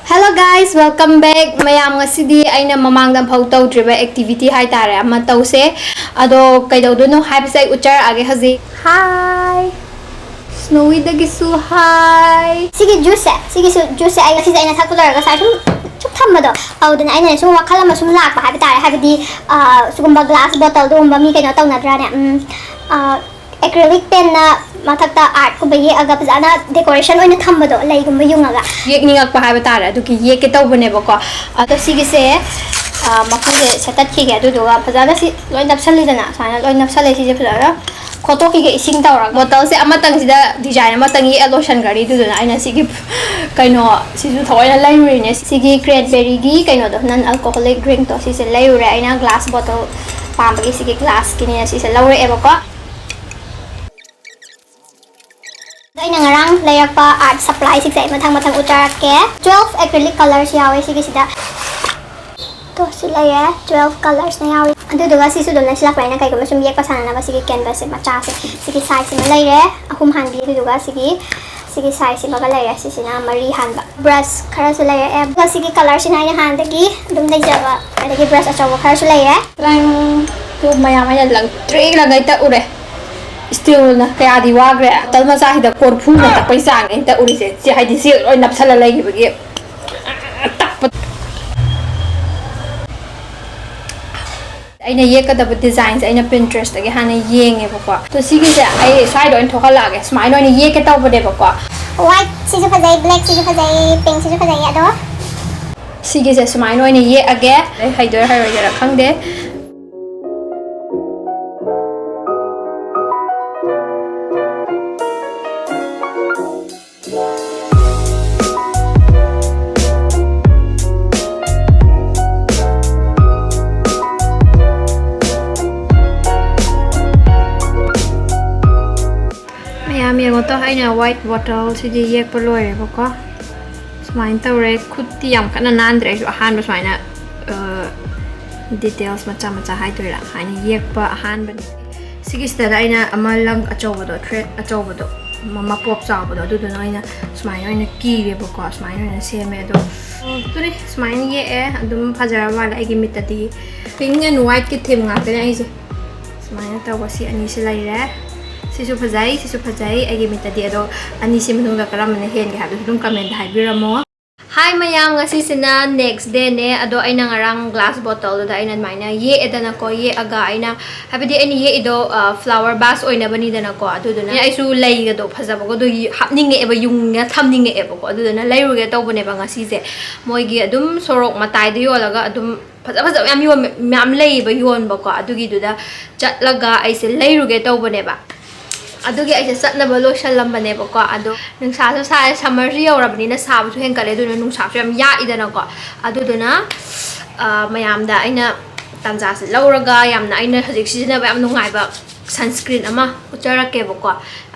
Hello guys, welcome back. Mayam ngasidi aina mamangdam phau tawdriba activity hai tare ama tawse ado kaidawduno haibsai uchar age hazi. Hi. Snowy dagisu hi. Sige juice ay kasi aina thakku laraga sa chuk thammado awdana aina sum wakhala ma sum lakpa haiba tare haibadi sugumba glass bottle do umba mi kaino tawnadra ne acrylic pen na mathakta art ko baye aga pazana decoration oina thambado lei gumba yungaga yekningak pa haiba tare adu ki yeke tawbane bako ado sige se makule setat ki ge adu doga pazana si loi napsali dana sana loi napsali si je pazana khoto ki ge ising tawra bottle se amatang sida design amatang yi lotion gari du dana aina sige kaino sisu thoina library ne sige cranberry gi kaino do non alcoholic drink to si se library aina glass bottle pambagi sige glass kini si se laure ebako Ay nangarang layer pa art supply sig matang utar ke 12 acrylic colors yawe sige sida to sila ya 12 colors na yawe ando duga si sudon na sila na kay kumasum yek pasana na ba sige canvas macha sige size ma layer ahum handi duga sige size ma layer si sina mari han ba brush khara sila ya sige colors na ina han dagi dum dai jaba dagi brush achawa khara sila ya rang tu mayam ay lang tray lagay ta ure still na kaya di wagre tal masahi da korfu na ta paisa ng ta uri se si haidi si oi napsala lagi bagi takpat aina ye ka da designs aina Pinterest age hana yenge bakwa to sige se ai side on thokala ge smile on ye ke taw bade bakwa white sisu phajai black sisu phajai pink sisu phajai ado sige se smile on ye age haidor haidor khangde Yang to aina white bottle sidi yek paloi bako smain tawre khutti yam kana nandre ju ahan ba smaina details macha hai toira aina yek pa ahan ban sigista aina amalang achobodo thread achobodo mama pop sabodo du do aina smain aina ki re bako smain aina seme do turi smain ye e adum phajara wala igi mitati pink and white ki theme nga te ai se smain tawasi ani se lai re sisu phajai agi mita di ado ani si manung karam na hen ga hadu dum comment haibiramo hi mayam ngasi sina next day ne ado aina ngarang glass bottle da aina maina ye edana ko ye aga aina habidi ani ye ido flower vase oina bani dana ko adu duna ai su lai ga do phajaba ko do hapning eba yung ga thamning eba ko adu duna lai ru ga tawbone ba ngasi se moi gi adum sorok matai de yolaga adum phajaba yam yo mam lai ba yon ba ko adu gi du da chatlaga ai se lai ru ga tawbone ba adugi aise satna balo shalam bane bako adu nungsa so sa summer ri yorabni na sabu hen kale du nungsa so yam ya idana ko adu duna mayam da aina tanja se lauraga yamna aina hajik sijina ba yam nungai ba sunscreen ama ucharake bako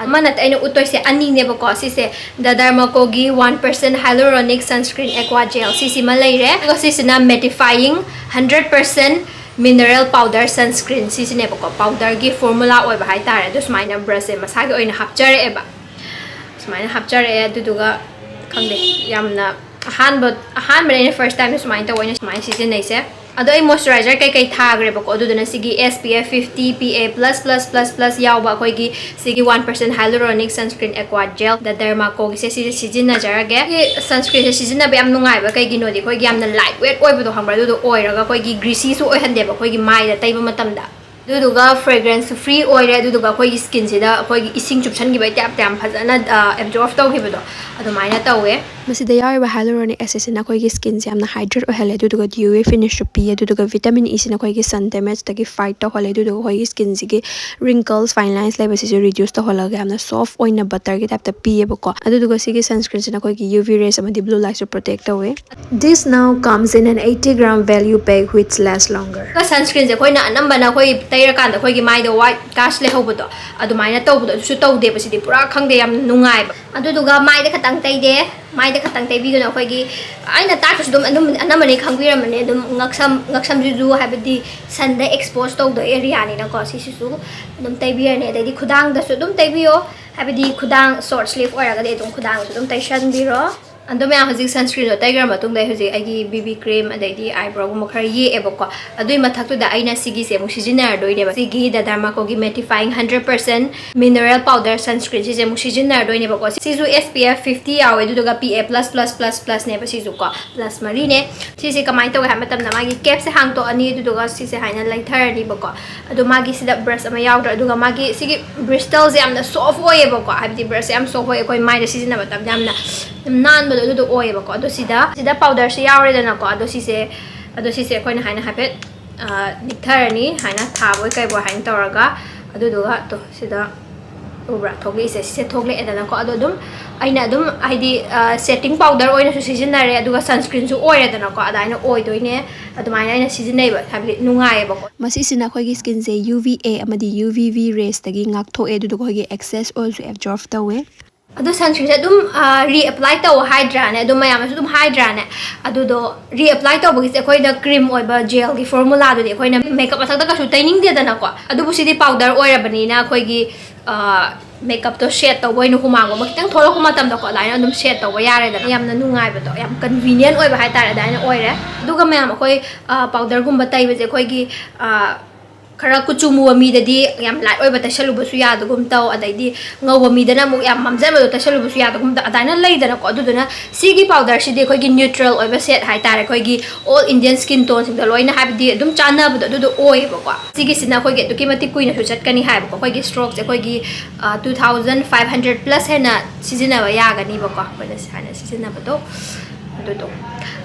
amana aina utoi se ani ne bako si se da Dermaco gi 1% hyaluronic sunscreen aqua gel si ma leire ko si na mattifying 100% mineral powder sunscreen sisine bako powder gi formula oi ba hai tare do smaina brush e masa gi oina hapchare e ba smaina hapchare e duduga khangde yamna ahan ba first time smaina to oina smaina sisine se ado ai moisturizer kai thagre bako duduna sigi SPF 50 PA++++ yaw ba koi gi sigi 1% hyaluronic sunscreen aqua gel da Dermaco gi se sijina jarage gi sunscreen se sijina ba am nungai ba kai gi no di koi gi amna lightweight oi ba do hambra du oiraga koi gi greasy su oi hande ba koi gi mai da taiba matam da duduga fragrance free oire duduga koi gi skin sida koi gi ising chupchan gi bai tap tam phajana absorb taw hibudo adu maina tawe masida yawa hyaluronic acid na koi gi skin se amna hydrate ohale duduga UV finish pi duduga vitamin E sina koi gi sun damage tagi fight to hole duduga koi gi skin sigi wrinkles fine lines level se reduce to holaga amna soft oina butter gi tap ta pi bako duduga sigi sunscreen sina koi gi UV rays amadi blue light to protect away. This now comes in an 80-gram value pack which lasts longer. Sunscreen se koi na anamba na koi tayra kan da koi gi mai do white cast le hobodo adu maina tawbodo su tawde ba sidi pura khangde yam nungai ba aduduga mai da khatang tai de mai da khatang tai bi gona koi gi aina ta ka dum anamane khangbiram ne dum ngaksam ju habidi sun da expose to the area ni na ko si su dum tai bi ne dai khudang da su dum tai bi yo habidi khudang short sleeve oira ga de dum khudang su dum tai shan bi ro Ando me hojik sunscreen do taigar matung dai hojik agi BB cream adaidi eyebrow gum khara ye eboko adui mathak tu da aina sigi se mu sijinar doi ne ba sigi da Dermaco gi mattifying 100% mineral powder sunscreen se mu sijinar doi ne bako sizu SPF 50 yawe du ga PA++++ ne ba sizu ko plus mari ne si kamai to ha matam na magi cap se hang to ani du ga si se haina lai thar ni bako adu magi si da brush ama yaw du ga magi sigi bristles am na soft oye bako habdi brush am soft oye koi mai da sijina matam jam na nan do do oye bako ado sida powder se yaw re da ko ado si se koi na haina habet dikthar ni haina tha boy kai bo hain toraga adu do ga to sida ubra thogle se thogle edana ko ado dum aina dum haidi setting powder oina su sijinare adu ga sunscreen su oire dana ko adaina oi doine adumai aina sijinai ba habi nungai ba ko masi sina khoi gi skin se UVA amadi UVV rays tagi ngak tho e du khoi gi excess oil su absorb tawe adu sunscreen se dum reapply taw hydra ne dum mayam su dum hydra ne adu do reapply taw bagi se khoi da cream oi ba gel gi formula do de khoi na makeup asak da ka su taining de dana ko adu bu sidi powder oira bani na khoi gi makeup to shade to boy no humang ba kitang tholo kuma tam da ko laina dum shade to ba yare da yam na nungai ba to yam convenient oi ba hai tare da na oire du ga mayam khoi powder gum ba tai ba je khoi gi khara kuchumu mi da di yam light oi ba ta shalu bu su ya da gum taw adai di ngaw mi da na mu yam mamja ba ta shalu bu su ya da gum da adai na lai da na ko du na sigi powder si de khoi gi neutral oi ba set hai tare khoi gi all Indian skin tone sing da loi na ha di dum chana bu du oi ba ko sigi sina khoi gi du ki mati kuina su chat kani hai ba ko khoi gi stroke se khoi gi 2500 plus hai na sijina ba ya ga ni ba ko ba na sa na sijina ba to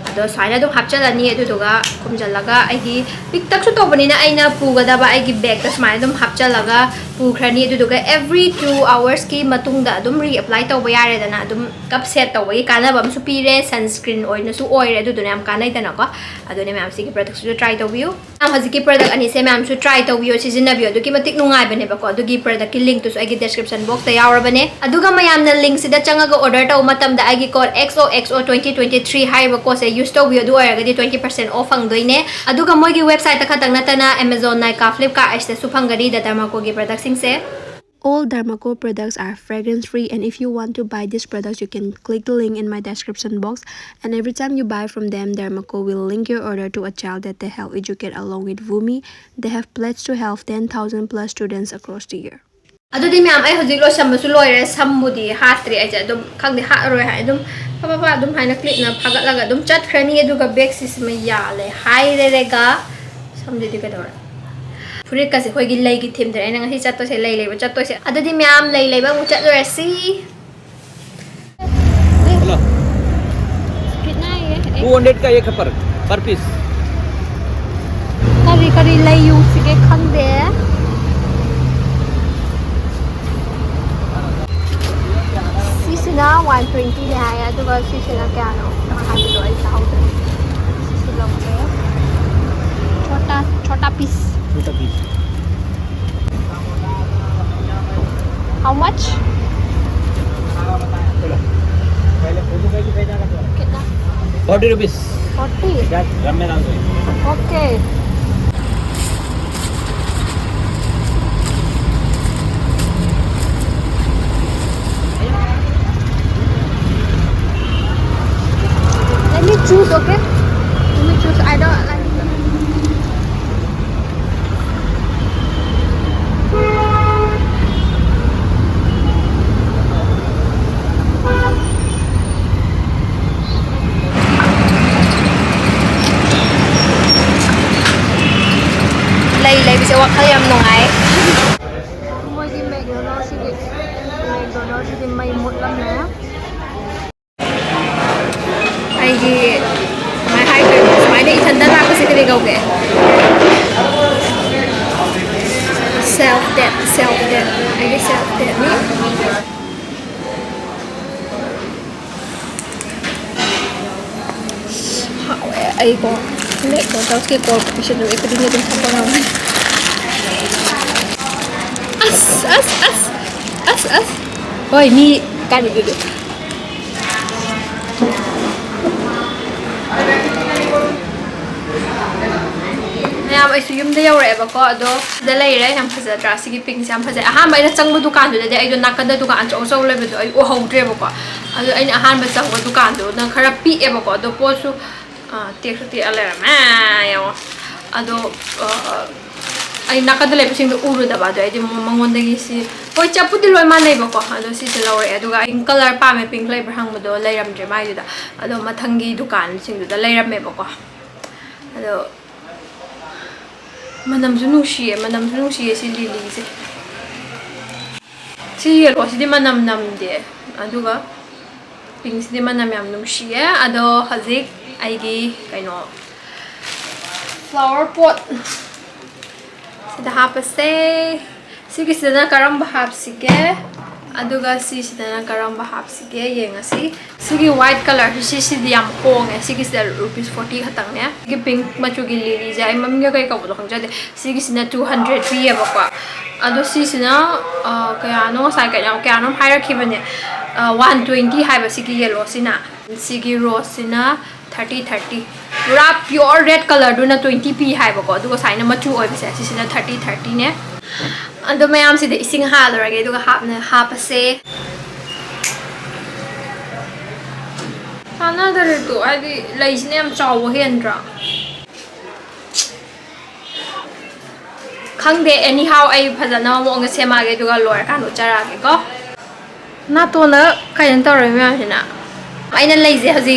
ado saina dum hapchala ni adu doga kumjalaga aigi piktak su to bani na aina puga da ba aigi bag ta smai dum hapchalaga pu khrani adu doga every 2 hours ki matung da dum reapply to ba yare da na dum cup set to ba kana ba su pire sunscreen oil na su oil adu do nam kana da na ko adu ne mam sigi product su try to view am haziki product ani se mam su try to view season na view adu ki matik nungai bane ba ko adu gi product ki link to su aigi description box ta yawra bane adu ga mayam na link sida changaga order ta matam da aigi code XOXO 2023 hai ba ko se use to view do ay gadi 20% off ang doine adu ga moi gi website ta khatang na ta na Amazon na ka Flipkart ai se supang gadi da Dermaco gi product sing se all Dermaco products are fragrance free, and if you want to buy these products you can click the link in my description box, and every time you buy from them Dermaco will link your order to a child that they help educate along with Vumi. They have pledged to help 10,000 plus students across the year. adu di myam ai hojik lo sambu loire sammudi hatri ai ja dum khangdi ha roi hai dum papa dum haina click na phagat laga dum chat khrani adu ga bag sis me ya le hai re ga samdi di ka dor puri ka se khoi gi lei gi thim dre na ngasi chat to se lei ba chat to se adu di myam lei ba mu chat lo si hello कितना है 200 का एक पर piece करी लई you सिके खंदे सिसना 120 ले आया तो बस सिसना क्या नो हाथ दो ऐसा होता है सिसना छोटा पीस how much कितना 40 rupees 40 okay let me choose, okay? Let me choose. I don't like. Lay bisa wak kali am nungai. Mau di McDonald's sih, McDonald's di may mood lang na. aigi mai hai ka mai de ithanda na ko se kare ga ge self that aigi self that ni ai ko le ko tau ke ko pise do ek din dum ko na as oi ni kan dulu Now I assume they are ever got the layer and has a drastic pink sam has a hammer and a sung dukan, I do not cut the dukan also live with a whole dribble. ꯑꯗꯣ ꯑꯩꯅ ꯑꯍꯥꯟꯕ ꯆꯪꯕ ꯗꯨꯀꯥꯟꯗꯨꯅ ꯈꯔ ꯄꯤꯛꯑꯦꯕꯀꯣ ꯑꯗꯣ ꯄꯣꯠꯁꯨ ꯇꯦꯛꯁꯨ ꯇꯦꯛꯑ ꯂꯩꯔꯝꯃꯦ ꯌꯦꯡꯉꯣ ꯑꯗꯣ ꯑꯩ ꯅꯥꯀꯟꯗ ꯂꯩꯕꯁꯤꯡꯗꯣ ꯎꯔꯨꯗꯕ ꯑꯗꯣ ꯑꯩꯗꯤ ꯃꯉꯣꯟꯗꯒꯤ ꯁꯤ ꯍꯣꯏ ꯆꯞꯄꯨꯗꯤ ꯂꯣꯏ ꯃꯥꯟꯅꯩꯕꯀꯣ ꯑꯗꯣ ꯁꯤꯁꯦ ꯂꯧꯔꯛꯑꯦ ꯑꯗꯨꯒ ꯑꯩ ꯀꯂꯔ ꯄꯥꯝꯃꯦ ꯄꯤꯡ ꯂꯩꯕ꯭ꯔꯥ ꯍꯪꯕꯗꯣ ꯂꯩꯔꯝꯗ꯭ꯔꯦ ꯃꯥꯏꯗꯨꯗ ꯑꯗꯣ ꯃꯊꯪꯒꯤ ꯗꯨꯀꯥꯟꯁꯤꯡꯗꯨꯗ ꯂꯩꯔꯝꯃꯦꯕꯀꯣ ꯑꯗꯣ manamsu nungsiye si lily se si yellow si di manam namde aduga pink si di manam yam nungsiye ado hazik aigi kaino flower pot sida hapase sigi sida karamba hapsige aduga sida karamba hapsige yengasi sigi white color si di yam honge sigi sida rupees 40 khatang ne gi pink machu gi lily ja imam ga kai ka bodo khangja de sigi sina 200 pi ba ado si sina kaya no sai kaya no higher khibane 120 haiba sigi yellow sina sigi rose sina 30 pura pure red color do na 20 pi haiba ko aduga sai na machu oi bise si sina 30 ne ado mayam si de ising halorage aduga hapase another to adi laisne am chawo hendra khangde anyhow ai phajana mo nga semage duga lower kan ucharage ko na to na kayan tawre myam sina aina laise haji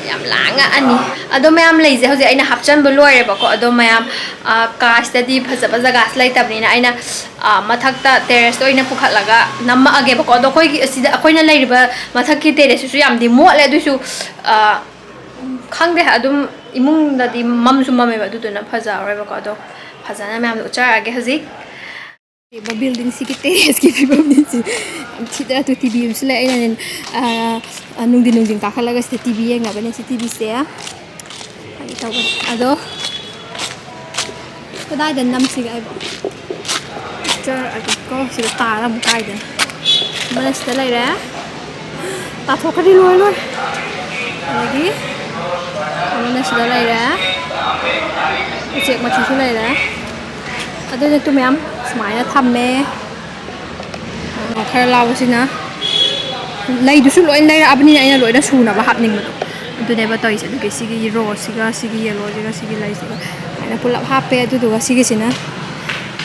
yam langa ani ado mayam laise haji aina hapchan bu loire ba ko ado mayam ka study phajaba jaga slai tabni na aina mathakta terrace oina pukhatlaga namma age ba ko ado koi sida akoina lairiba mathakki terrace su yam di mo le du su khangde adum imung da di mam su mame ba du na phaja ore ba ko ado phajana mayam ucharage haji ba building si ki terrace ki bibam ni si thida to tv um sila aina nungdin ka khalaga si tv nga bane si tv se ai taw ado kadai dan nam si ai picture agi ko si tara mu kai dan mana sta lai ra ta thokari loi lagi mana sta lai ra check ma chi su lai ra ado ne tu myam smile thamme khara law sina lai du su loi lai ra abni aina loi na su na ba hapning ma du ne ba toy se du ke sigi rose siga sigi yellow siga sigi lai siga aina pulap hape adu du ga sigi sina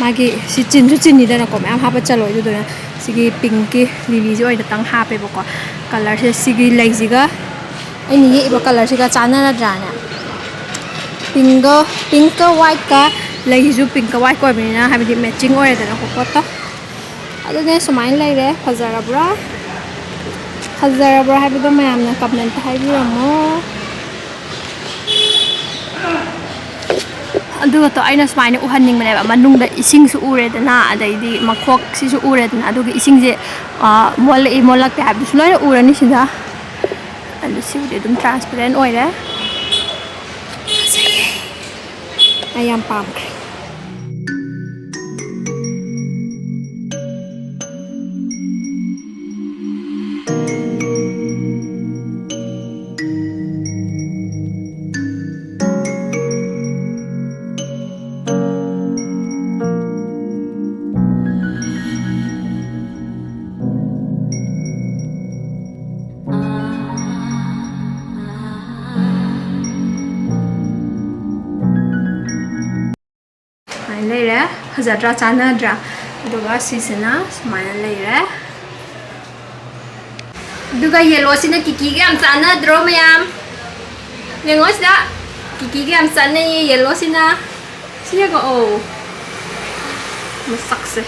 magi si chin su chin ni da na ko myam hapa chalo du na sigi pink ki lily jo ida tang hape ba ko color se sigi lai siga ai ni ye ba color siga chana na dra na pink ka white ka lai ju pink ka white ko bi na ha bi matching ore da na ko to adu ne smile lai re phajara bra ha bi do mayam na comment haibiramo aduga to aina smile uhanning mane ba manung da ising su ure da na adai di makhok si su ure da na aduga ising je molak ta habi su loi urani sida and si de dum transparent oire ayam pam leire hazadra chana dra duga sisina smile leire duga yellow sina kiki ga am chana dro mayam lengos da kiki ga am chana yellow sina siya go oh musakse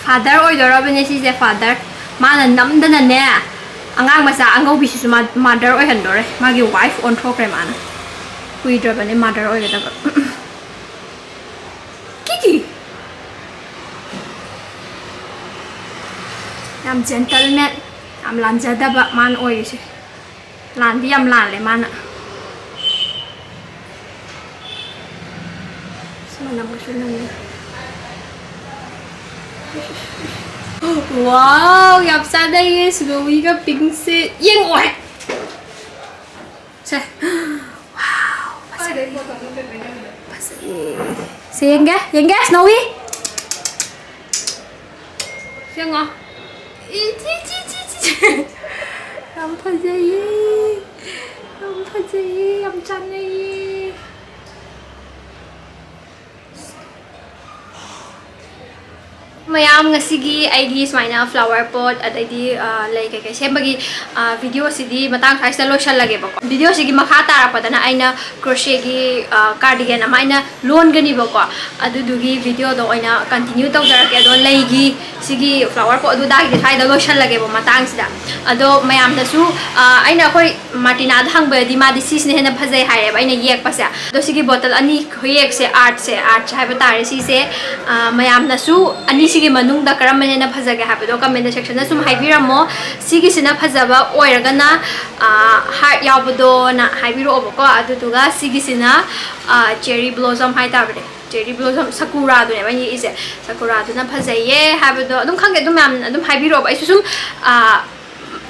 father oi dora bane si je father mana namdana ne angang masa angau bi su mother oi handore magi wife on thokre mana kui dra bane mother oi da am gentleman am lanja da ba man oi se lan di am lan le mana semanam ko sunan wow yap sa da yes go wi ga pink se yeng oi se wow se yeng ga snowy siang ah ꯌꯥꯝ ꯐꯖꯩꯌꯦ ꯌꯥꯝ ꯐꯖꯩꯌꯦ ꯌꯥꯝ ꯆꯥꯟꯅꯩꯌꯦ mayam ngasigi aigi sumaina flower pot adaidi lei kai kai sembagi video sidi matang size da lotion lage bako video sigi makha tarapadana aina crochet gi cardigan amaina lon gani bako adudugi video do aina continue tawjarake ado lei gi sigi flower pot adu dagi sai da lotion lage bo matang sida ado mayam da su aina koi martina da hangba di ma di sis ne hena phajai haire ba aina yek pasa do sigi bottle ani khoyek se art hai ba tare si se mayam na su ani sigi manung da karamane na phajage habdo comment section na sum haibiramo sigi sina phajaba oiragana heart yawbodo na haibiro obako aduduga sigi sina cherry blossom hai tabde cherry blossom sakura do ne bani ise sakura do na phajaye habdo adum khange adum yam adum haibiro ba isu sum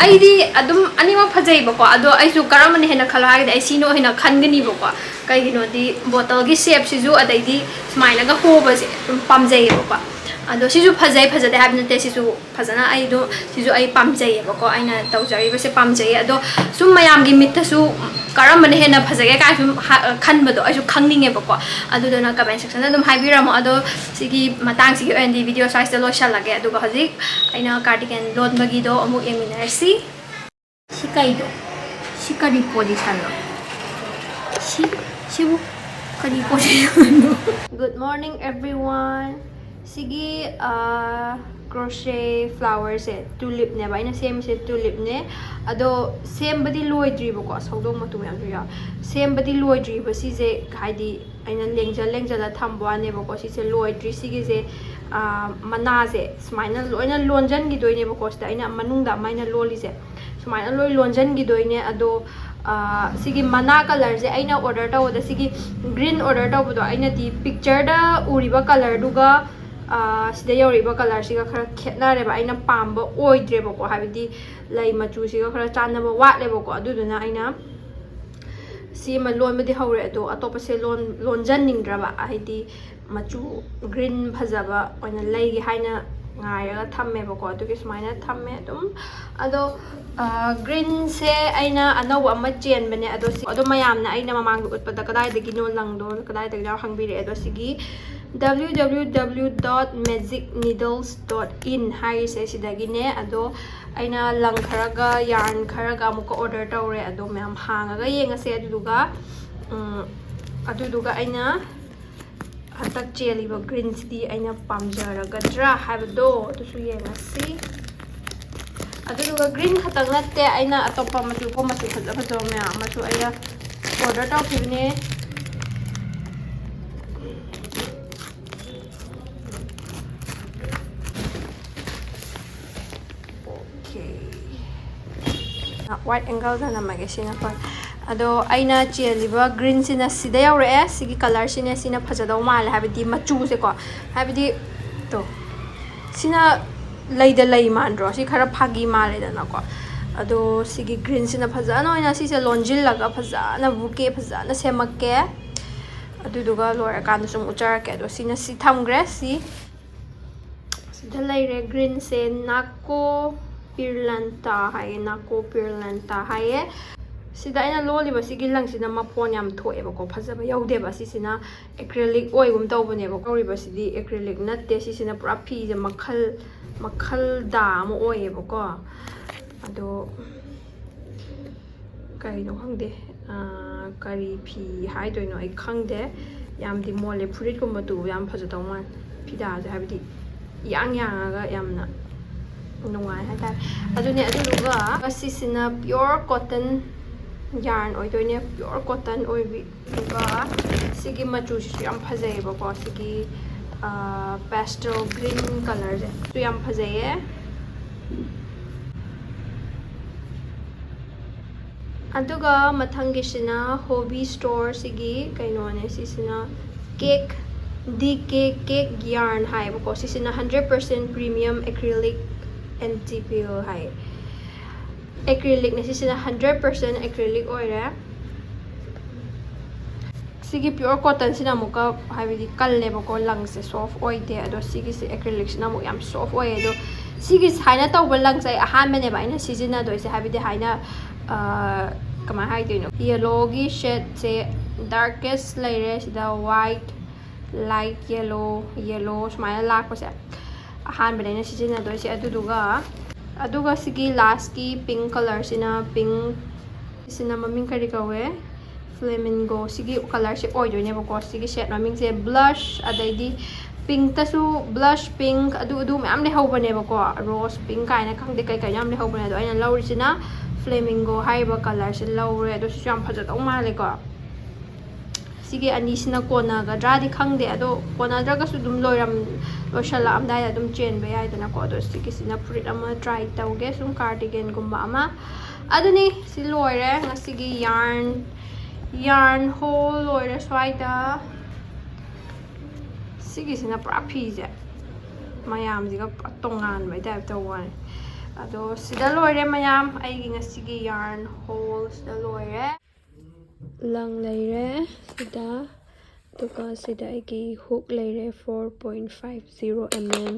aidi adum anima phajai bako ado aisu karamane hena khalo hagde ai sino hena khangani bako kaigino di bottle gi shape sizu adaidi smaila ga hobase pamjai bako ado sisu phajai phajade habne te sisu phajana ai do sisu ai pamjai bako aina tawjari base pamjai ado sum mayam gi mitta su karamane hena phajage ka sum khanbado aisu khangninge bako ado dona comment section da dum haibiramo ado sigi matang sigi endi video size da lotion lage ado ga hojik aina cardigan load bagi do amuk yeminarsi sikai do sikari position no sibu kari position no good morning everyone sigi crochet flowers se tulip ne ba ina sem se tulip ne ado sem badi loidri bako sawdong matu yam ya sem badi loidri ba si je haidi aina lengjal la thambwa ne bako si se loidri sigi je mana je smaina loina lonjan gi doine bako sta aina manung da maina loli je smaina loi lonjan gi doine ado sigi mana color je aina order ta oda sigi green order ta bodo aina di picture da uriba color duga sida yoriba color siga khara khetna re ba aina pamba oidre bako habidi lai machu siga khara channa ba watle bako aduduna aina si ma lon badi hawre ado atopa se lonjan ningdra ba haidi machu green phajaba oina lai gi haina ngaiga thamme bako adugi smaina thamme adum ado green se aina anaw ama chen bane ado mayamna aina mamang utpada kadai dagi no langdo kadai dagi daw hangbire ado sigi www.magicneedles.in hai se sidagi ne ado aina lang kharaga yarn kharaga muka order tawre ado mayam hangaga yenga se aduduga aina hatak cheli ba green city aina pamjaraga dra habdo tusu yenga si aduduga green khatang natte aina atopa machu ko machu khadaba mayam machu aina order tawkhibne white angle da namage sina pa ado aina cheliba green sina sida yaure sigi color sina phajadaw mal habidi machu se ko habidi to sina leida lei mandro si khara phagi male dana ko ado sigi green sina phajana oina si se lonjil laga phajana buke phajana semakke aduduga lora kan sum ucharake ado sina si thamgre si sida leire green se nako pirlanta hai nako pirlanta hai sida ina loli ba sigi lang sina mapon yam thoe ba ko phajaba yaude ba si sina acrylic oi gum tawbane ba kori ba sidi acrylic natte si sina pura phi je makhal da mo oi ba ko ado kai no khangde kari phi hai doino ai khangde yam di mole phurit gum tu yam phajadaw man phida ja habidi yang ga yamna nungai ha ta adune aduga sisina pure cotton yarn oidoine pure cotton oibi duga sigi machu yam phajai ba ko sigi pastel green color je tu yam phajai aduga mathangi sina hobby store sigi kaino ne sisina cake cake yarn hai ba ko sisina 100% premium acrylic NTPO hai acrylic na sisina 100% acrylic oire Sigi pure cotton sina muka haibidi kallebako langse soft oide ado sigi se acrylic sina mu yam soft oide ado sigi haina tawba langse ahanmene ba ina season do se haibidi haina kama haidino yellow gi shade se darkest layer sida white light yellow smile lakpase ahanmene ina season do se aduga sigi last ki pink color sina maming kari kawe flamingo sigi color se oido ne bako sigi shade maming se blush adaidi pink tasu blush pink adu mayam le hauba ne bako rose pink kaina khangde kai yam le hauba ne do aina lawri sina flamingo haiba color se lawre ado su yam phaja dau male ko sigi ani sina kona ga dradi khangde ado kona draga su dum loishala amdai adum chen be ai dana ko ado sigi sina fruit ama try tauge sum cardigan gumba ama aduni si loire ngasigi yarn whole loire swaida sigi sina pra pije mayam siga tongan bai type to one ado sida loire mayam aigi ngasigi yarn whole sida loire lang laire sida tuka sida aigi hook laire 4.50 mm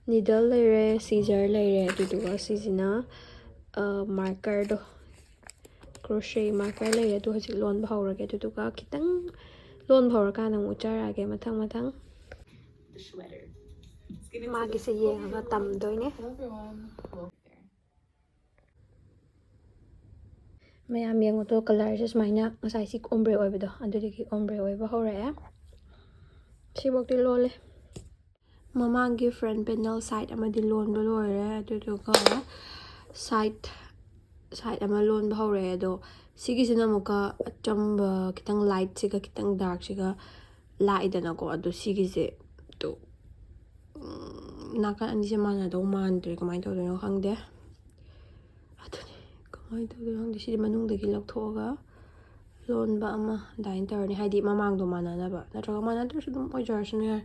needle laire scissor laire tuka sisina marker do crochet marker laire tu hajik lon ba hawrage tuka kitang lon bhawra kana mu charage mathang magi se yenga tam doine mayam yengo to color se smaina ngasai si ombre oibedo adudiki ombre oiba hawra si bokti lole mamangi front panel side amadi lon do loire aduduka side ama lon ba hawra ado sigi sina muka achamba kitang light siga kitang dark siga laidana ko ado sigi se to nakan ani se mana do mandre kamai to no khangde aduni kamai to do khangde si manung dagi lakthoga lon ba ama dain tarni haidi mamang do mana na ba natraga mana to su dum ojar sne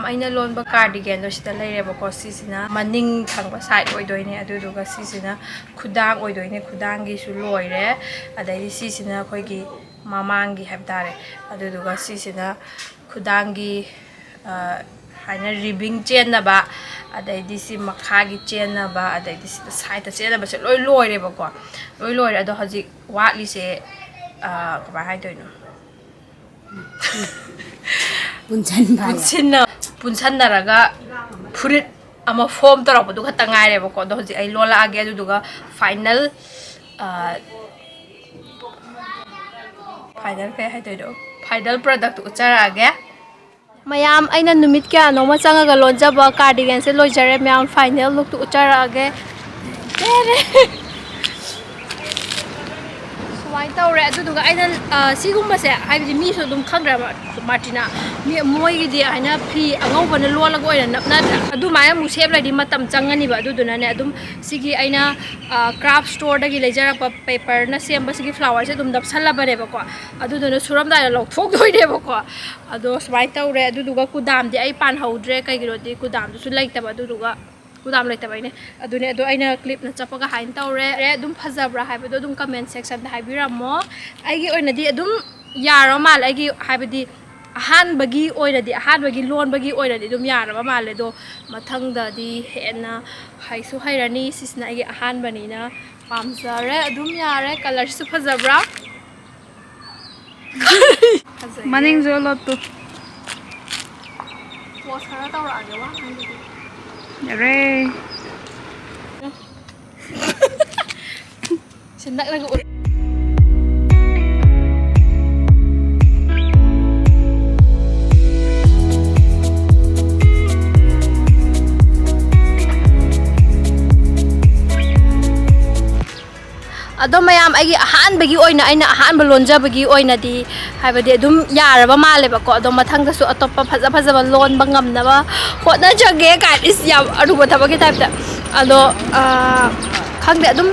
aina lon ba cardigan do sita laire ba ko sisina maning thangba side oidoine aduduga sisina khudang oidoine khudangi su loire adai sisina khoi gi mamangi habdare aduduga sisina khudangi haina ribbing chain na ba adai si makhagi chain na ba adai si side ta chain na ba se loi loire ba ko loi loire ado hajik watli se ba hai doino punsan naraga furit ama form tarok du khata ngai re bako do ji ai lola age du duga final pe hai do final product uchara age mayam aina numit kya no ma changa ga lonja ba cardigan se lojare mayam final look tu uchara age why tawre aduduga aina sigumba se haibidi mi so dum khangra martina mi moi gi aina phi angau bana lola go ina napna adu maya mu sep ladi matam changani ba aduduna ne adum sigi aina craft store dagi lejara paper na semba sigi flower se dum dapsala bare ba ko aduduna suram da lok thok doi de ba ko ado why tawre aduduga kudam di ai pan haudre kai giro di kudam du su laita ba aduduga kudam laita ba ine adune ado aina clip na chapaga hain tawre re dum phajabra haibado dum comment section da haibirammo aigi oina di adum yaro mal aigi haibadi ahan bagi oiradi ahan bagi lon bagi oiradi dum yaraba male do mathangda di hena haisu hairani sisna aigi ahan banina pamjare adum yare color su phajabra maning jolo to post khara tawra age wa re sindak lagu ꯑꯗꯣ ꯃꯌꯥꯝ ꯑꯩꯒꯤ ꯑꯍꯥꯟꯕꯒꯤ ꯑꯣꯏꯅ ꯑꯩꯅ ꯑꯍꯥꯟꯕ ꯂꯣꯟꯖꯕꯒꯤ ꯑꯣꯏꯅꯗꯤ ꯍꯥꯏꯕꯗꯤ ꯑꯗꯨꯝ ꯌꯥꯔꯕ ꯃꯥꯜꯂꯦꯕꯀꯣ ꯑꯗꯣ ꯃꯊꯪꯗꯁꯨ ꯑꯇꯣꯞꯄ ꯐꯖꯕ ꯂꯣꯟꯕ ꯉꯝꯅꯕ ꯍꯣꯠꯅꯖꯒꯦ ꯀꯥꯏꯅ ꯏꯁ ꯌꯥꯝ ꯑꯔꯨꯕ ꯊꯕꯛꯀꯤ ꯇꯥꯏꯞꯇ ꯑꯗꯣ ꯈꯪꯗꯦ ꯑꯗꯨꯝ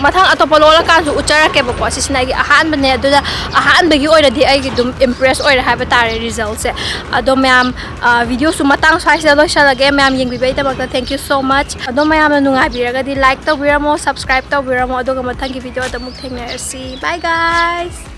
ꯃꯊꯪ ꯑꯇꯣꯞꯄ ꯂꯣꯜꯂꯀꯥꯟꯁꯨ ꯎꯠꯆꯔꯛꯀꯦꯕꯀꯣ ꯁꯤꯁꯤꯅ ꯑꯩꯒꯤ ꯑꯍꯥꯟꯕꯅꯦ ꯑꯗꯨꯗ ꯑꯍꯥꯟꯕꯒꯤ ꯑꯣꯏꯅꯗꯤ ꯑꯩꯒꯤ ꯑꯗꯨꯝ ꯏꯝꯄ꯭ꯔꯦꯁ ꯑꯣꯏꯔꯦ ꯍꯥꯏꯕ ꯇꯥꯔꯦ ꯔꯤꯖꯜꯠꯁꯦ ꯑꯗꯣ ꯃꯌꯥꯝ ꯚꯤꯗꯤꯑꯣꯁꯨ ꯃꯇꯥꯡ ꯁ꯭ꯋꯥꯏꯁꯤꯗ ꯂꯣꯏꯁꯤꯜꯂꯒꯦ ꯃꯌꯥꯝ ꯌꯦꯡꯕꯤꯕꯒꯤꯗꯃꯛꯇ ꯊꯦꯡꯛ ꯌꯨ ꯁꯣ ꯃꯆ ꯑꯗꯣ ꯃꯌꯥꯝꯅ ꯅꯨꯡꯉꯥꯏꯕꯤꯔꯒꯗꯤ ꯂꯥꯏꯛ ꯇꯧꯕꯤꯔꯝꯃꯣ ꯁꯕꯁꯀ꯭ꯔꯥꯏꯕ ꯇꯧꯕꯤꯔꯝꯃꯣ ꯑꯗꯨꯒ ꯃꯊꯪꯒꯤ ꯚꯤꯗꯤꯑꯣꯗ ꯑꯃꯨꯛ ꯊꯦꯡꯅꯔꯁꯤ ꯕꯥꯏ ꯒꯥꯏꯁ